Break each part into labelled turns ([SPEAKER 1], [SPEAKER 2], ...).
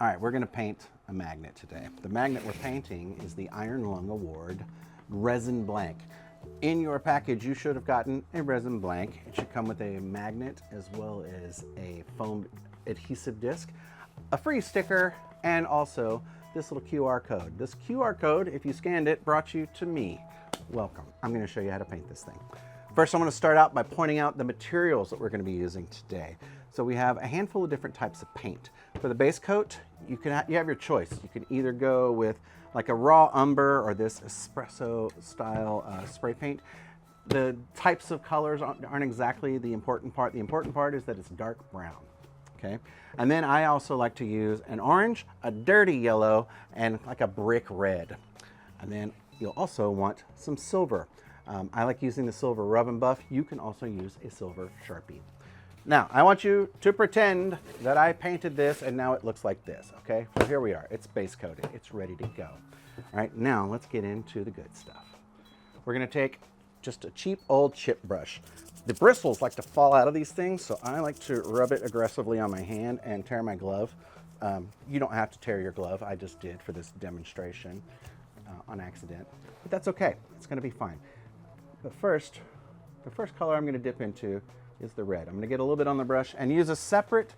[SPEAKER 1] All right, we're going to paint a magnet today. The magnet we're painting is the Iron Lung Award Resin Blank. In your package, you should have gotten a resin blank. It should come with a magnet as well as a foam adhesive disc, a free sticker, and also this little QR code. This QR code, if you scanned it, brought you to me. Welcome. I'm going to show you how to paint this thing. First, I'm going to start out by pointing out the materials that we're going to be using today. So we have a handful of different types of paint. For the base coat, you have your choice. You can either go with like a raw umber or this espresso style spray paint. The types of colors aren't exactly the important part. The important part is that it's dark brown. Okay. And then I also like to use an orange, a dirty yellow, and like a brick red. And then you'll also want some silver. I like using the silver Rub and Buff. You can also use a silver Sharpie. Now, I want you to pretend that I painted this and now it looks like this, okay? So here we are. It's base coated. It's ready to go. All right, now let's get into the good stuff. We're going to take just a cheap old chip brush. The bristles like to fall out of these things, so I like to rub it aggressively on my hand and tear my glove. You don't have to tear your glove. I just did for this demonstration on accident, but that's okay. It's going to be fine. But first, the first color I'm going to dip into is the red. I'm going to get a little bit on the brush and use a separate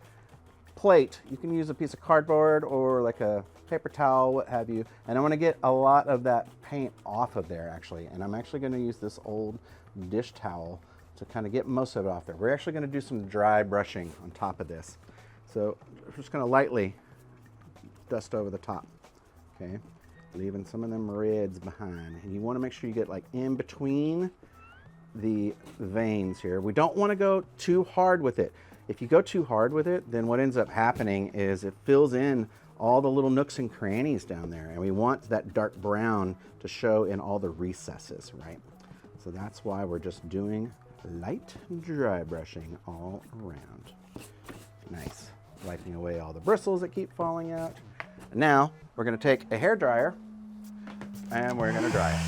[SPEAKER 1] plate. You can use a piece of cardboard or like a paper towel, what have you. And I want to get a lot of that paint off of there actually. And I'm actually going to use this old dish towel to kind of get most of it off there. We're actually going to do some dry brushing on top of this. So I'm just going to lightly dust over the top, okay? Leaving some of them reds behind. And you want to make sure you get like in between the veins here. We don't want to go too hard with it. If you go too hard with it, then what ends up happening is it fills in all the little nooks and crannies down there, and we want that dark brown to show in all the recesses, right? So that's why we're just doing light dry brushing all around. Nice. Wiping away all the bristles that keep falling out. Now we're going to take a hair dryer and we're going to dry it.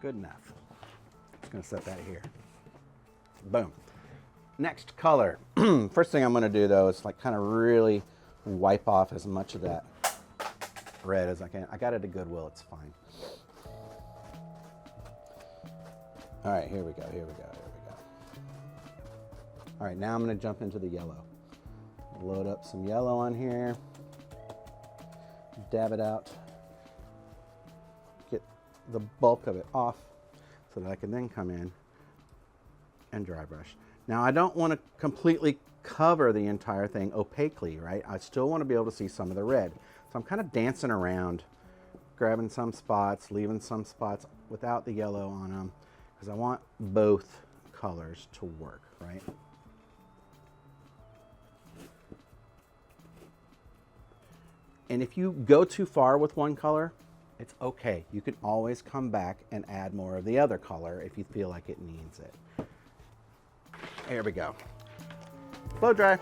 [SPEAKER 1] Good enough. Just going to set that here. Boom. Next color. First thing I'm going to do though is like kind of really wipe off as much of that red as I can. I got it at Goodwill, it's fine. All right, here we go, here we go, here we go. All right, now I'm going to jump into the yellow. Load up some yellow on here. Dab it out. Get the bulk of it off so that I can then come in and dry brush. Now I don't want to completely cover the entire thing opaquely, right? I still want to be able to see some of the red. So I'm kind of dancing around, grabbing some spots, leaving some spots without the yellow on them, because I want both colors to work, right? And if you go too far with one color, it's okay. You can always come back and add more of the other color if you feel like it needs it. Here we go. Blow dry.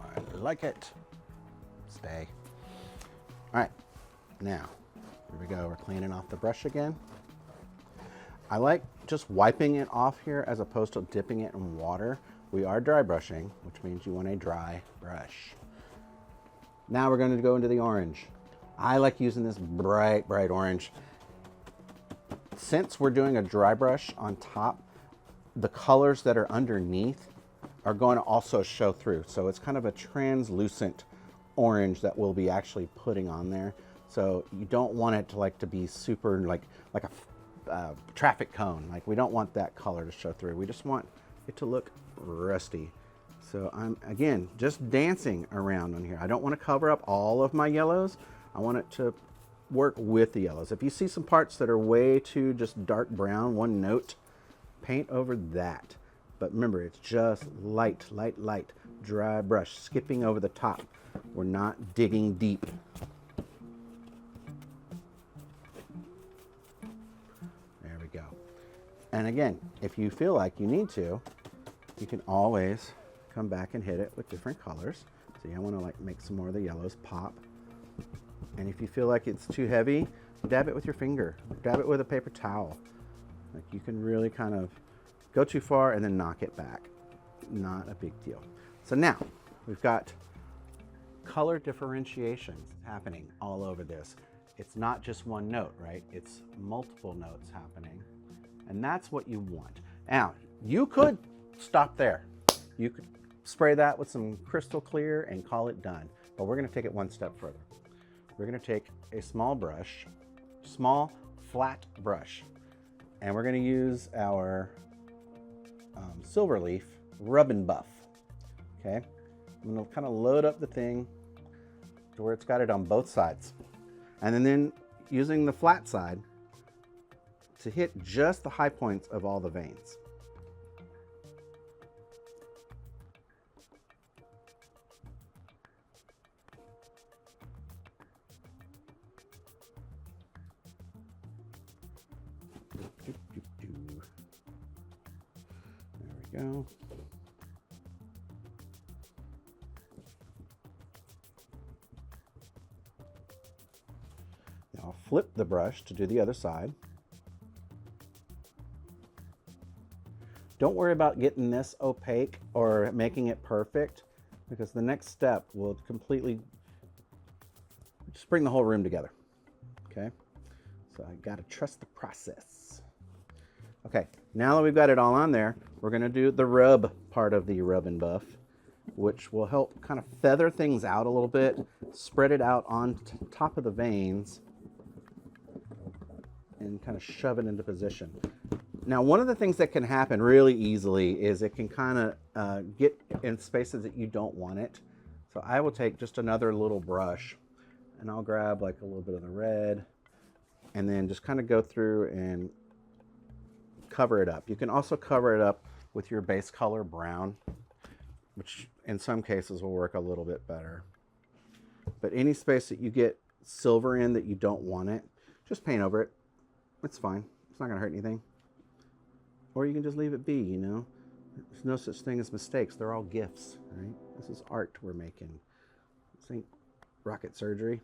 [SPEAKER 1] I like it. Stay. All right, now, here we go. We're cleaning off the brush again. I like just wiping it off here as opposed to dipping it in water. We are dry brushing, which means you want a dry brush. Now we're going to go into the orange. I like using this bright, bright orange. Since we're doing a dry brush on top, the colors that are underneath are going to also show through. So it's kind of a translucent orange that we'll be actually putting on there. So you don't want it to be super like a traffic cone. Like we don't want that color to show through. We just want it to look rusty. So I'm, again, just dancing around on here. I don't want to cover up all of my yellows. I want it to work with the yellows. If you see some parts that are way too just dark brown, one note, paint over that. But remember, it's just light, light, light, dry brush, skipping over the top. We're not digging deep. There we go. And again, if you feel like you need to, you can always come back and hit it with different colors. See, I want to like make some more of the yellows pop. And if you feel like it's too heavy, dab it with your finger, dab it with a paper towel. Like you can really kind of go too far and then knock it back. Not a big deal. So now we've got color differentiations happening all over this. It's not just one note, right? It's multiple notes happening. And that's what you want. Now, you could stop there. You could spray that with some crystal clear and call it done. But we're going to take it one step further. We're going to take a small brush, small flat brush, and we're going to use our silver leaf rub and buff. Okay, I'm going to kind of load up the thing to where it's got it on both sides, and then using the flat side to hit just the high points of all the veins. There we go. Now I'll flip the brush to do the other side. Don't worry about getting this opaque or making it perfect, because the next step will completely just bring the whole room together. Okay, so I gotta trust the process. Okay, now that we've got it all on there, we're gonna do the rub part of the rub and buff, which will help kind of feather things out a little bit, spread it out on top of the veins, and kind of shove it into position. Now, one of the things that can happen really easily is it can kind of get in spaces that you don't want it. So I will take just another little brush and I'll grab like a little bit of the red and then just kind of go through and cover it up. You can also cover it up with your base color brown, which in some cases will work a little bit better. But any space that you get silver in that you don't want it, just paint over it. It's fine. It's not gonna hurt anything. Or you can just leave it be, you know. There's no such thing as mistakes. They're all gifts, right? This is art we're making. This ain't rocket surgery.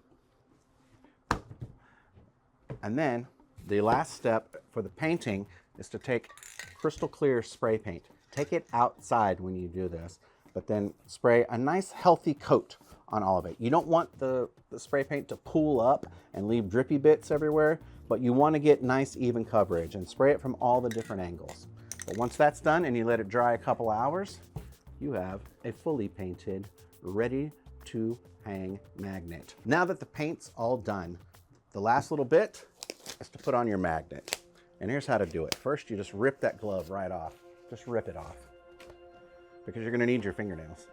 [SPEAKER 1] And then the last step for the painting is to take crystal clear spray paint. Take it outside when you do this, but then spray a nice healthy coat on all of it. You don't want the spray paint to pool up and leave drippy bits everywhere, but you want to get nice even coverage and spray it from all the different angles. But once that's done and you let it dry a couple hours, you have a fully painted, ready to hang magnet. Now that the paint's all done, the last little bit is to put on your magnet. And here's how to do it. First, you just rip that glove right off. Just rip it off, because you're gonna need your fingernails.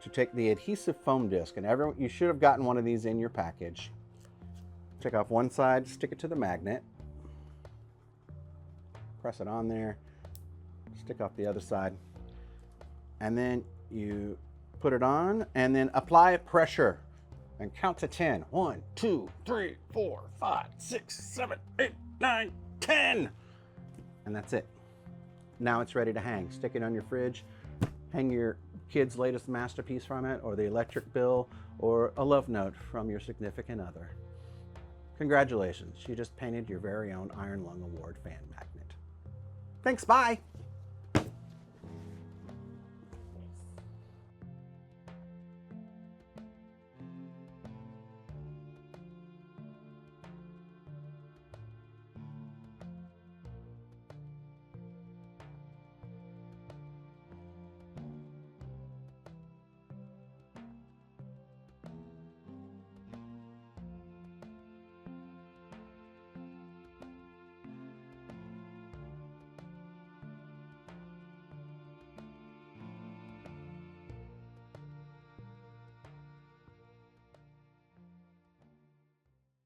[SPEAKER 1] To take the adhesive foam disc, and you should have gotten one of these in your package. Take off one side, stick it to the magnet, press it on there, stick off the other side, and then you put it on and then apply pressure and count to 10. 1, 2, 3, 4, 5, 6, 7, 8, 9, 10. And that's it. Now it's ready to hang. Stick it on your fridge, hang your kid's latest masterpiece from it, or the electric bill, or a love note from your significant other. Congratulations, you just painted your very own Iron Lung Award fan magnet. Thanks, bye.